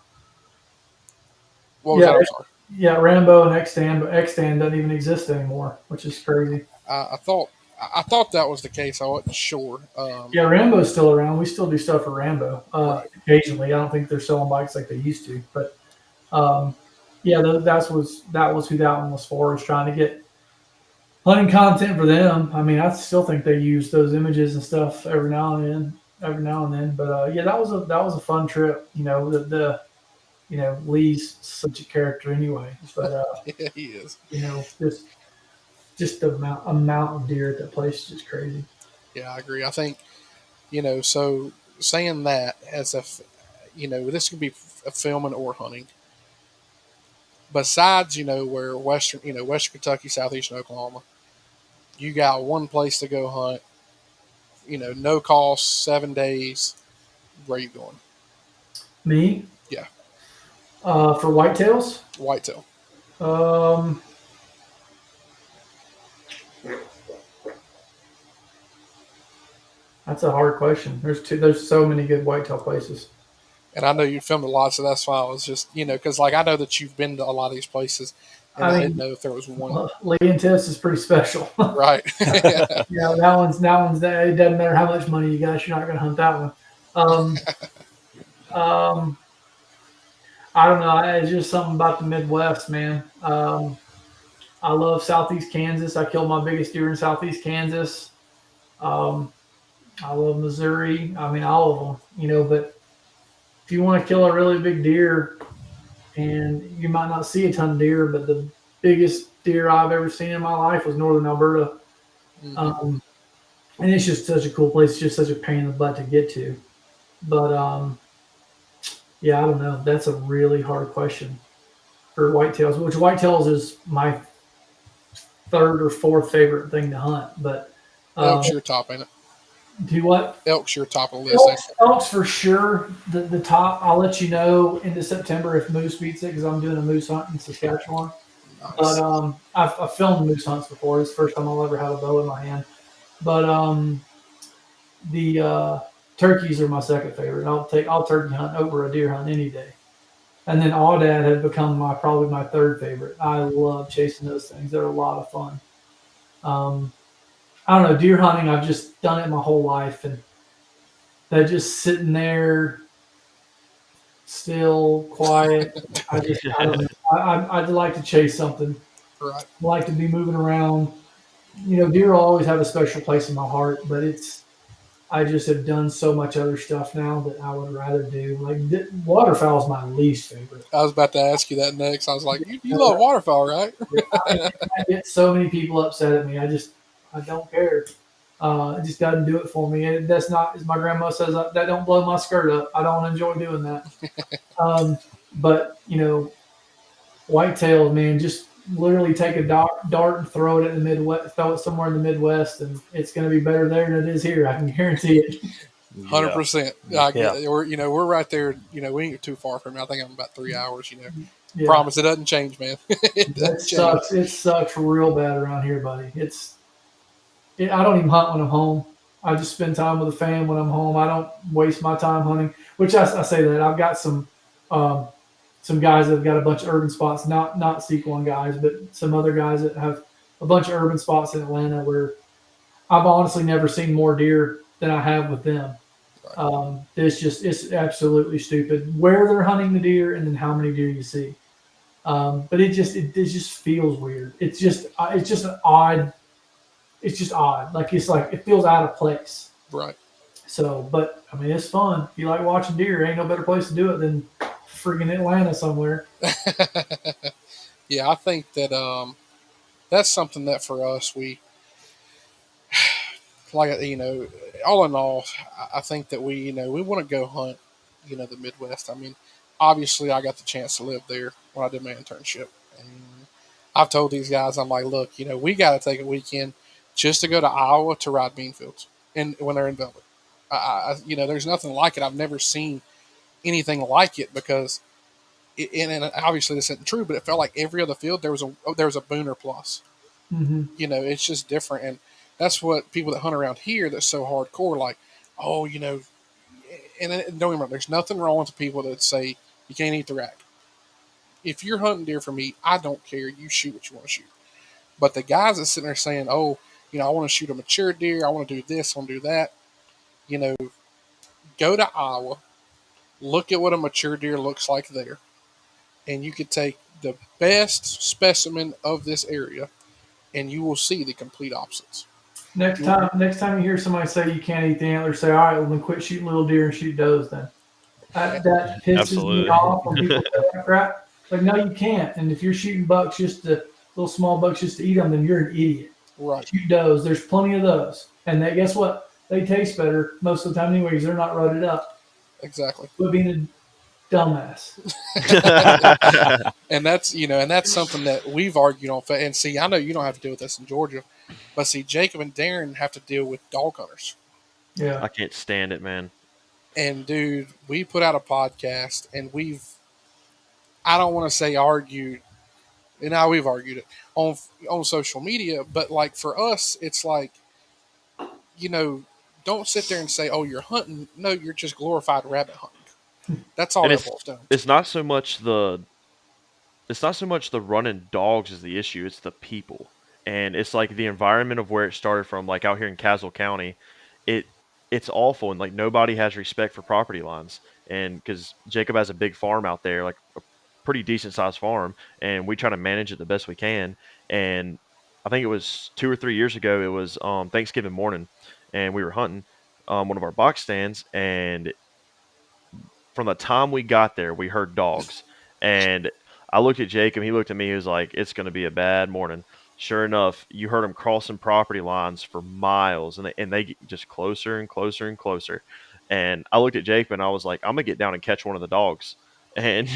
What was that? I'm sorry. Yeah, Rambo and X-Stand, but X-Stand doesn't even exist anymore, which is crazy. I thought that was the case. I wasn't sure. Yeah, Rambo's still around. We still do stuff for Rambo occasionally. I don't think they're selling bikes like they used to, but that was who that one was for. Was trying to get hunting content for them. I mean, I still think they use those images and stuff every now and then. But that was a fun trip. Lee's such a character anyway. But yeah, he is. Just the amount of deer at that place is just crazy. Yeah, I agree. I think, so saying that as this could be filming or hunting. Besides, where Western Kentucky, Southeastern Oklahoma, you got one place to go hunt, no cost, 7 days. Where are you going? Me? Yeah. For whitetails? Whitetail. That's a hard question. There's so many good whitetail places. And I know you filmed a lot, so that's why I was just, because like I know that you've been to a lot of these places, and I didn't know if there was one. Lee and Tiffany is pretty special. Right. Yeah, that one's it doesn't matter how much money you got, you're not going to hunt that one. I don't know. It's just something about the Midwest, man. I love Southeast Kansas. I killed my biggest deer in Southeast Kansas. Um, I love Missouri. I mean, all of them, But if you want to kill a really big deer, and you might not see a ton of deer, but the biggest deer I've ever seen in my life was northern Alberta. Mm-hmm. And it's just such a cool place. It's just such a pain in the butt to get to. But yeah, I don't know. That's a really hard question for whitetails, which whitetails is my third or fourth favorite thing to hunt. But Elk's your top, ain't it? do what? Elk's your top of the list, ain't it? Elks for sure. The top. I'll let you know into September if moose beats it because I'm doing a moose hunt in Saskatchewan. Nice. But I've filmed moose hunts before. It's the first time I'll ever have a bow in my hand. But the turkeys are my second favorite. I'll turkey hunt over a deer hunt any day. And then aoudad had become probably my third favorite. I love chasing those things. They're a lot of fun. I don't know, deer hunting. I've just done it my whole life, and that just sitting there, still, quiet. I don't know. I'd like to chase something. Right. I like to be moving around. Deer will always have a special place in my heart, but I just have done so much other stuff now that I would rather do. Like waterfowl is my least favorite. I was about to ask you that next. I was like, you love waterfowl, right? I get so many people upset at me. I don't care. It just doesn't do it for me. And that's not, as my grandma says, that don't blow my skirt up. I don't enjoy doing that. But whitetails, man, just literally take a dart and throw it in the Midwest, throw it somewhere in the Midwest, and it's going to be better there than it is here. I can guarantee it. 100%. I get it. We're right there. We ain't too far from it. I think I'm about 3 hours. Yeah. Promise it doesn't change, man. It sucks. It sucks real bad around here, buddy. I don't even hunt when I'm home. I just spend time with the fam when I'm home. I don't waste my time hunting. Which I say that I've got some guys that have got a bunch of urban spots, not Sequon guys, but some other guys that have a bunch of urban spots in Atlanta where I've honestly never seen more deer than I have with them. It's absolutely stupid where they're hunting the deer and then how many deer you see. But it just feels weird. It's just an odd. It's just odd. Like it feels out of place. Right. So, but I mean, it's fun. If you like watching deer, ain't no better place to do it than freaking Atlanta somewhere. Yeah, I think that that's something that for us we like. All in all, I think that we want to go hunt. The Midwest. I mean, obviously, I got the chance to live there when I did my internship, and I've told these guys, I'm like, look, we got to take a weekend just to go to Iowa to ride bean fields, and when they're in velvet. There's nothing like it. I've never seen anything like it because, and obviously this isn't true, but it felt like every other field there was a booner plus. Mm-hmm. It's just different, and that's what people that hunt around here that's so hardcore, like, oh, and don't get me wrong, there's nothing wrong with the people that say you can't eat the rack. If you're hunting deer for meat, I don't care. You shoot what you want to shoot. But the guys that sitting there saying, oh, I want to shoot a mature deer, I want to do this, I want to do that, go to Iowa, look at what a mature deer looks like there, and you could take the best specimen of this area, and you will see the complete opposites. Next time you hear somebody say you can't eat the antler, say, all right, well then quit shooting little deer and shoot does then. That pisses Absolutely. me off when people say that crap. Like, no, you can't. And if you're shooting bucks, just the little small bucks just to eat them, then you're an idiot. Right. Shoot does. There's plenty of those. And guess what? They taste better most of the time anyways. They're not rutted up. Exactly. But being a dumbass. And that's something that we've argued on. And see, I know you don't have to deal with this in Georgia, but see, Jacob and Darren have to deal with dog hunters. Yeah. I can't stand it, man. And dude, we put out a podcast, and I don't want to say argued, and now we've argued it on social media, but like for us, it's like, don't sit there and say, oh, you're hunting. No, you're just glorified rabbit hunting. That's all And that boils down to. it's not so much the running dogs is the issue. It's the people, and it's like the environment of where it started from. Like out here in Castle County, it's awful, and like nobody has respect for property lines. And because Jacob has a big farm out there, like pretty decent sized farm, and we try to manage it the best we can. And I think it was 2 or 3 years ago. It was Thanksgiving morning, and we were hunting one of our box stands, and from the time we got there, we heard dogs. And I looked at Jacob. He looked at me. He was like, "It's going to be a bad morning." Sure enough, you heard them crossing property lines for miles, and they get just closer and closer and closer. And I looked at Jacob, and I was like, "I'm gonna get down and catch one of the dogs." And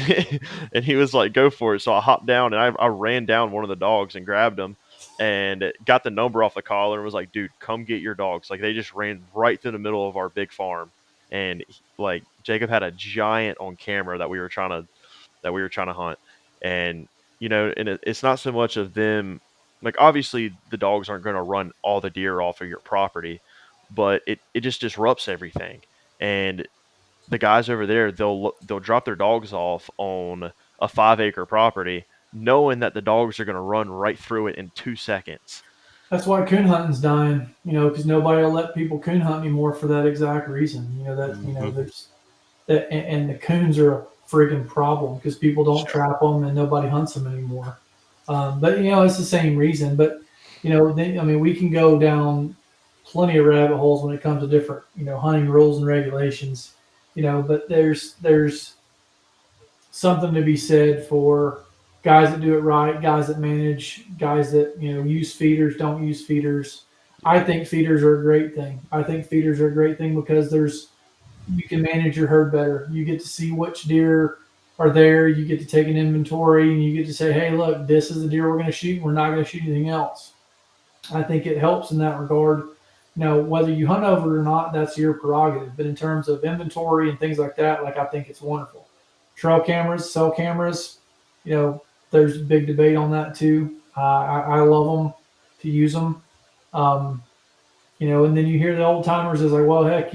and he was like, "Go for it." So I hopped down and I ran down one of the dogs and grabbed him and got the number off the collar and was like, "Dude, come get your dogs." Like they just ran right through the middle of our big farm, and like Jacob had a giant on camera that we were trying to hunt. And and it's not so much of them, like obviously the dogs aren't going to run all the deer off of your property, but it just disrupts everything. And the guys over there, they'll drop their dogs off on a 5 acre property knowing that the dogs are going to run right through it in 2 seconds. That's why coon hunting's dying, because nobody will let people coon hunt anymore for that exact reason. There's that, and the coons are a friggin' problem because people don't Sure. trap them and nobody hunts them anymore. But it's the same reason. But we can go down plenty of rabbit holes when it comes to different hunting rules and regulations. But there's something to be said for guys that do it right, guys that manage, guys that use feeders, don't use feeders. I think feeders are a great thing. I think feeders are a great thing because you can manage your herd better. You get to see which deer are there. You get to take an inventory and you get to say, hey, look, this is the deer we're going to shoot. We're not going to shoot anything else. I think it helps in that regard. Whether you hunt over it or not, that's your prerogative. But in terms of inventory and things like that, I think it's wonderful. Trail cameras, cell cameras, there's a big debate on that too. I love them to use them. Um, and then you hear the old timers is like, well, heck,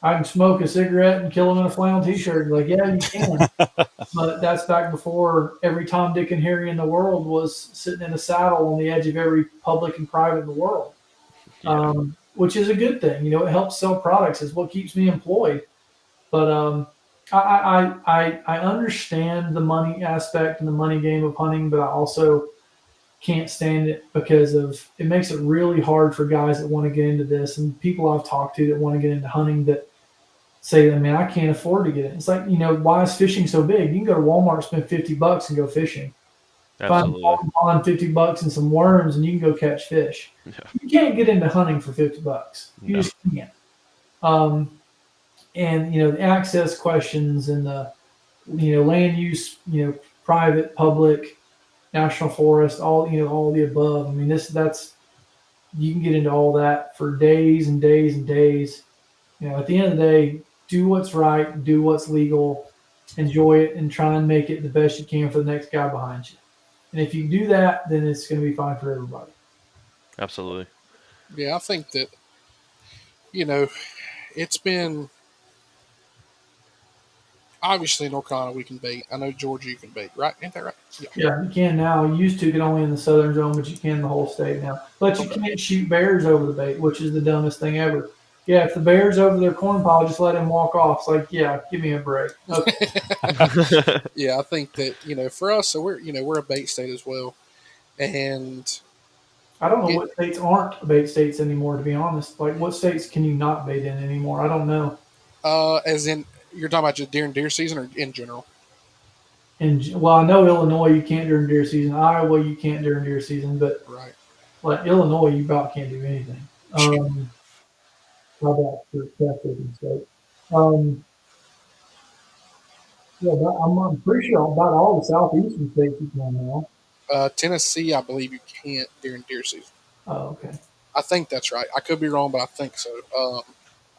I can smoke a cigarette and kill them in a flannel t-shirt. Like, yeah, you can. But that's back before every Tom, Dick, and Harry in the world was sitting in a saddle on the edge of every public and private in the world, Yeah, which is a good thing. It helps sell products. It's what keeps me employed. But I understand the money aspect and the money game of hunting, but I also can't stand it because it makes it really hard for guys that want to get into this and people I've talked to that want to get into hunting that say, man, I can't afford to get it. It's like, why is fishing so big? You can go to Walmart, spend $50 and go fishing. Find a absolutely. pond, $50 and some worms, and you can go catch fish. Yeah. You can't get into hunting for $50. You No. just can't. And the access questions and the land use, private, public, national forest, all the above. I mean, that's you can get into all that for days and days and days. At the end of the day, do what's right, do what's legal, enjoy it, and try and make it the best you can for the next guy behind you. And if you do that, then it's going to be fine for everybody. Absolutely. Yeah, I think that you know it's been obviously in North Carolina we can bait. I know Georgia you can bait, right? Ain't that right? Yeah. Yeah, you can now. You used to can only in the southern zone, but you can in the whole state now. But you Okay. can't shoot bears over the bait, which is the dumbest thing ever. Yeah, if the bear's over their corn pile, just let him walk off. It's like, yeah, give me a break. Okay. Yeah, I think that for us, so we're a bait state as well, and I don't know it, what states aren't bait states anymore, to be honest. Like, what states can you not bait in anymore? I don't know. as in you're talking about just during deer season or in general. And well, I know Illinois you can't during deer season. Iowa you can't during deer season, but Right. like Illinois you about can't do anything. How about for Texas and state? Um, yeah, but I'm pretty sure about all the southeastern states you can now. Tennessee, I believe you can't during deer season. Oh, okay. I think that's right. I could be wrong, but I think so.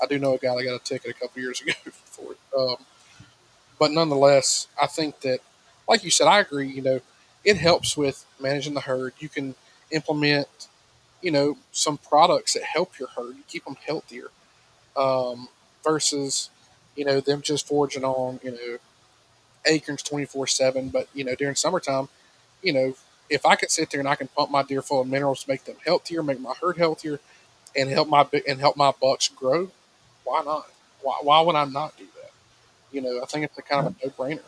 I do know a guy that got a ticket a couple years ago for it. But nonetheless, I think that, like you said, I agree. It helps with managing the herd. You can implement, some products that help your herd. You keep them healthier, versus, them just foraging on, acorns 24/7. But during summertime, you know, if I could sit there and I can pump my deer full of minerals to make them healthier, make my herd healthier, and help my bucks grow, why not? Why would I not do that? I think it's a kind of a no brainer.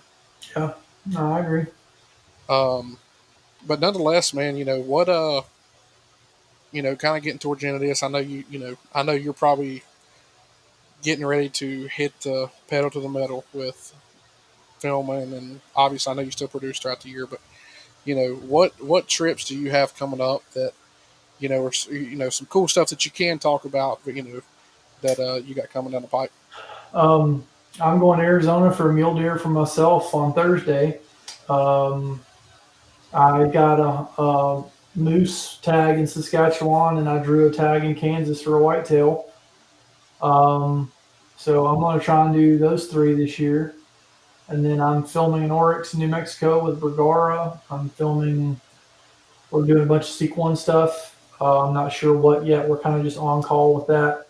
Yeah. No, I agree. Um, but nonetheless, man, what kind of getting towards the end of this. I know I know you're probably getting ready to hit the pedal to the metal with filming, and obviously, I know you still produce throughout the year. But what trips do you have coming up that or some cool stuff that you can talk about, but that you got coming down the pipe. Um, I'm going to Arizona for a mule deer for myself on Thursday. Um, I got a moose tag in Saskatchewan, and I drew a tag in Kansas for a whitetail. Um, so I'm going to try and do those three this year. And then I'm filming in Oryx, New Mexico with Bergara. I'm filming, we're doing a bunch of Seek 1 stuff. I'm not sure what yet. We're kind of just on call with that.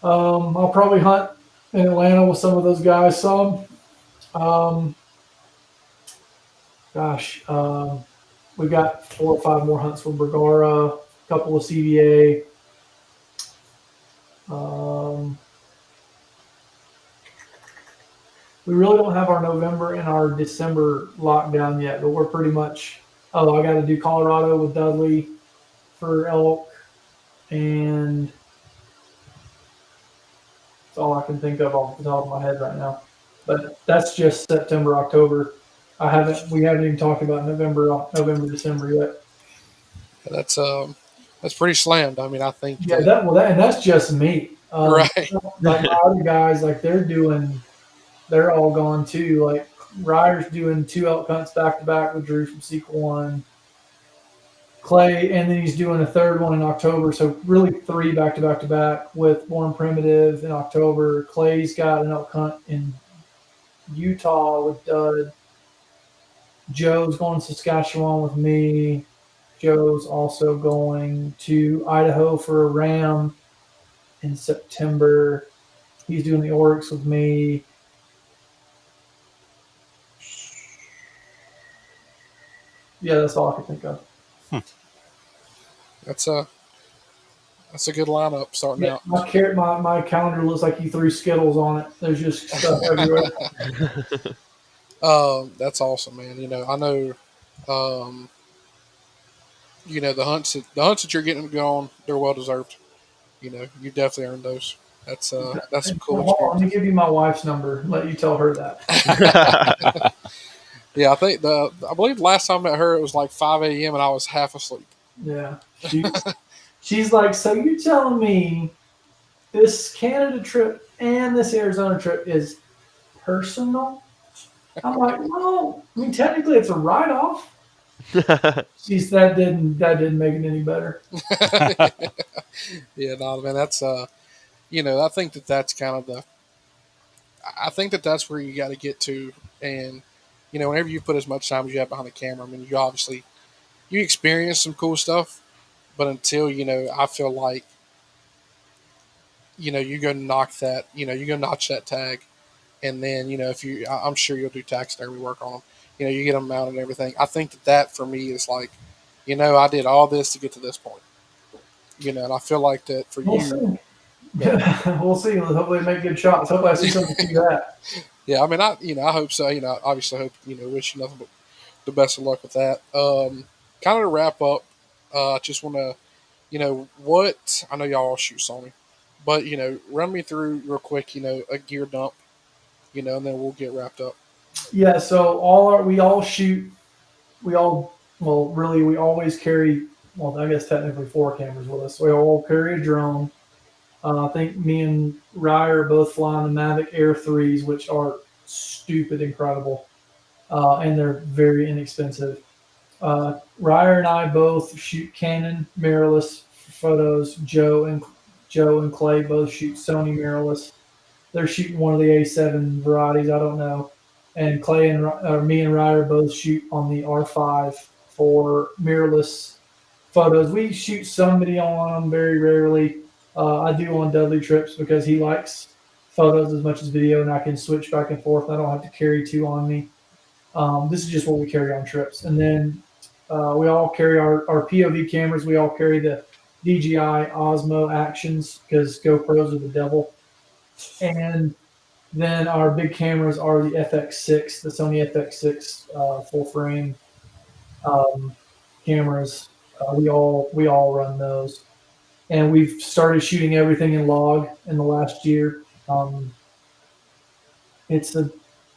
I'll probably hunt in Atlanta with some of those guys some. Um, gosh, we got 4 or 5 more hunts with Bergara, a couple of CVA. Um, we really don't have our November and our December lockdown yet, but we're pretty much. Oh, I got to do Colorado with Dudley for elk, and that's all I can think of off the top of my head right now. But that's just September, October. We haven't even talked about November, December yet. That's pretty slammed. I mean, I think Yeah, and that's just me. right. Like my other guys, like they're all gone too. Like Ryder's doing 2 elk hunts back to back with Drew from Seek 1. Clay, and then he's doing a third one in October. So really 3 back to back to back with Born Primitive in October. Clay's got an elk hunt in Utah with Dud. Joe's going to Saskatchewan with me. Joe's also going to Idaho for a ram in September. He's doing the Oryx with me. Yeah, that's all I can think of. That's a good lineup starting Yeah, out. my calendar looks like he threw Skittles on it. There's just stuff everywhere. That's awesome, man. I know. Um, the hunts that you're getting going, they're well deserved. You definitely earned those. That's some cool Let me experiences. give you my wife's number. Let you tell her that. Yeah, I believe the last time I met her, it was like 5 a.m. and I was half asleep. Yeah, she's like, so you're telling me this Canada trip and this Arizona trip is personal? I'm like, well, I mean, technically it's a write off. She's that didn't make it any better. Yeah, no, man, that's I think that's kind of the. I think that's where you got to get to, and whenever you put as much time as you have behind the camera, I mean, you experience some cool stuff, but until I feel like you go knock that, you go notch that tag, and then if I'm sure you'll do taxidermy work on them. You get them mounted and everything. I think that for me is like, I did all this to get to this point. And I feel like that for We'll you. see. Yeah. We'll see. Hopefully, make good shots. Hopefully, I see something to that. Yeah, I mean, I hope so. Obviously, hope wish you nothing but the best of luck with that. Kind of to wrap up, just want to, what I know y'all all shoot Sony, but run me through real quick, a gear dump, and then we'll get wrapped up. Yeah. So we all shoot. Really, we always carry. Well, I guess technically 4 cameras with us. We all carry a drone. I think me and Rye are both flying the Mavic Air 3s, which are stupid incredible, and they're very inexpensive. Ryer and I both shoot Canon mirrorless photos. Joe and Clay both shoot Sony mirrorless. They're shooting one of the A7 varieties. I don't know. And Clay and me and Ryer both shoot on the R5 for mirrorless photos. We shoot some video on them very rarely. I do on Dudley trips because he likes photos as much as video, and I can switch back and forth. I don't have to carry 2 on me. This is just what we carry on trips. And then we all carry our POV cameras. We all carry the DJI Osmo Actions because GoPros are the devil. And Then our big cameras are the FX6, the Sony FX6 full frame cameras. We all run those, and we've started shooting everything in log in the last year. It's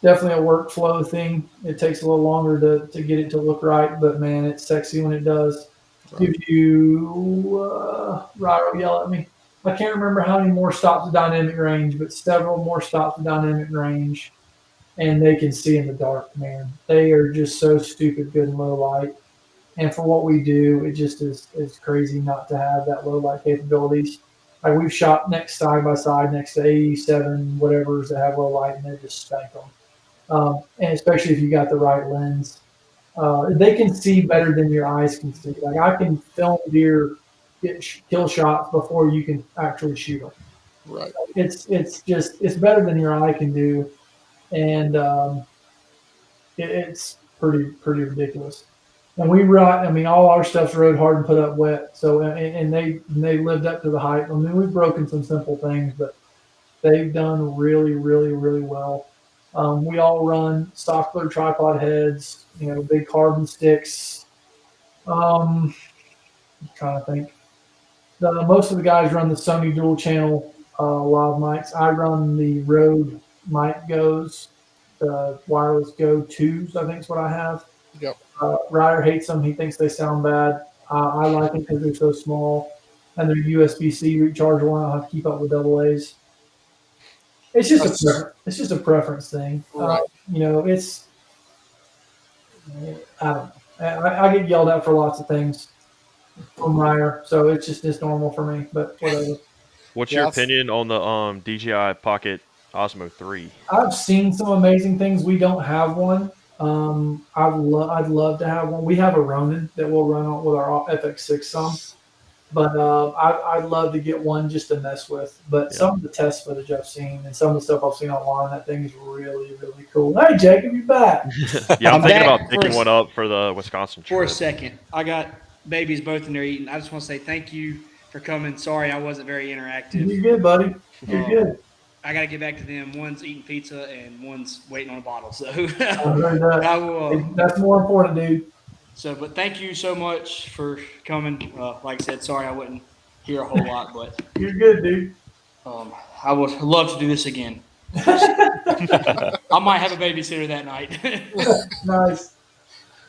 definitely a workflow thing. It takes a little longer to get it to look right, but man, it's sexy when it does. Right. If you Ryan will yell at me. I can't remember how many more stops to dynamic range, but several more stops to dynamic range, and they can see in the dark. Man, they are just so stupid good in low light. And for what we do, it just is crazy not to have that low light capabilities. Like we've shot next side by side next to 87 whatever's that have low light, and they just spank them. And especially if you got the right lens, they can see better than your eyes can see. Like I can film deer get kill shots before you can actually shoot them. Right. It's better than your eye can do, and it's pretty ridiculous. And we ride. I mean, all our stuff's rode hard and put up wet. So and they lived up to the hype. I mean, we've broken some simple things, but they've done really well. We all run stock clear tripod heads, big carbon sticks. I'm trying to think. Most of the guys run the Sony dual channel live mics. I run the Rode mic goes, the wireless Go 2s, I think is what I have. Yep. Ryder hates them. He thinks they sound bad. I like them because they're so small, and they're USB-C rechargeable. I don't have to keep up with AA's. It's just a preference thing. Right. It's I don't know. I get yelled at for lots of things from Ryder, so it's normal for me. But whatever. What's Yeah, your I've- opinion on the DJI Pocket Osmo 3? I've seen some amazing things. We don't have one. I'd love to have one. We have a Ronin that we'll run on with our FX6 some, but I'd love to get one just to mess with. But some of the test footage I've seen and some of the stuff I've seen online, that thing is really cool. Hey, Jacob, you back? Yeah, I'm I'm thinking back about picking one up for the Wisconsin For a trip. second, I got babies both in there eating. I just want to say thank you for coming. Sorry I wasn't very interactive. You're good, buddy. You're good. I got to get back to them. One's eating pizza and one's waiting on a bottle. So I heard that. I will. That's more important, dude. But thank you so much for coming. Like I said, sorry I wasn't here a whole lot, but You're good, dude. I would love to do this again. I might have a babysitter that night. Nice.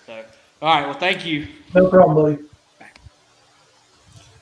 So, all right. Well, thank you. No problem, buddy.